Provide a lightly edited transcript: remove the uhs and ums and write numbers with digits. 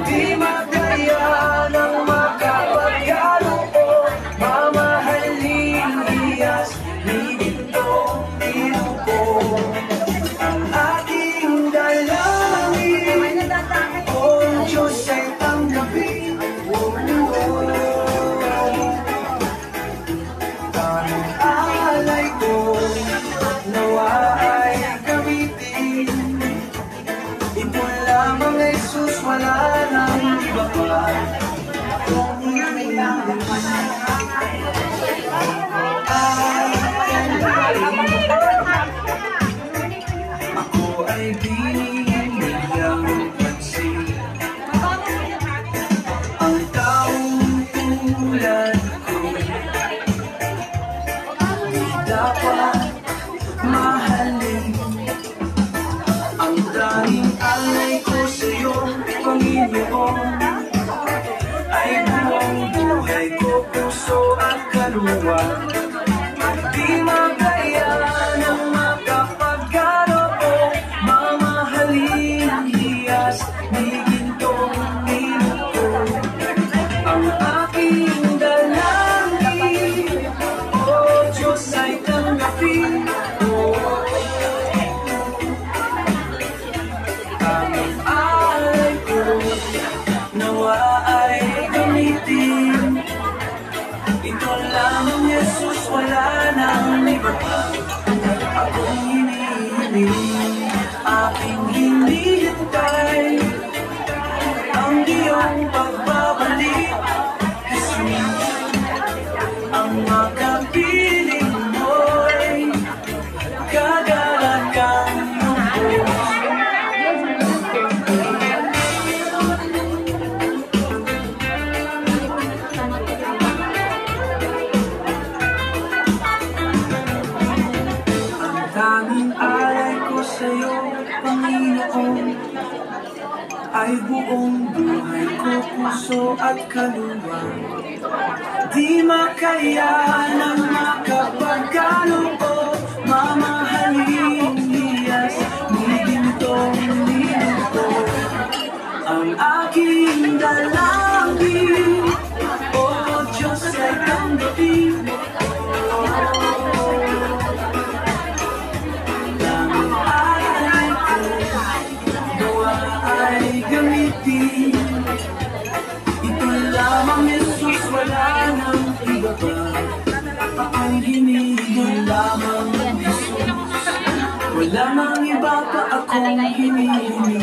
Di magkaya ng makapagkaloob, mamahalin hiyas ni gintong pinuko. Ang aking dalangin, o Diyos ay tanggapin. Tanging alay ko, nawa ay gamitin. Ito lamang Jesus, wala nang iba pa. Ako ay binigyang pansin. Ang taong tulad ko di dapat mahalin. Ang tanging alay ko sa'yo, Panginoon, ay buong buhay ko, puso at kaluluwa. Di magkaya ng makapagkaloob, mamahalin hiyas ni gintong minuto. Ang aking dalangin, o Diyos ay tanggapin. Tanging alay ko, nawa ay gamitin. Ito lamang Jesus, wala nang iba pa. Akong hinihiling, aking hinihintay ang iyong pagbabalik, Jesus. Ang makapiling mo'y kagalakan ng buhay. Tanging alay ko sa'yo, Panginoon, ay buong buhay ko, puso at kaluluwa. Di makaya ng makapagkaloob, mamahalin hiyas ni gintong minuto. Ang aking dalangin, o Diyos ay tanggapin. Ito lamang Jesus, wala nang iba pa. Ang hinihiling lamang Jesus, wala nang iba pa akong hinihiling.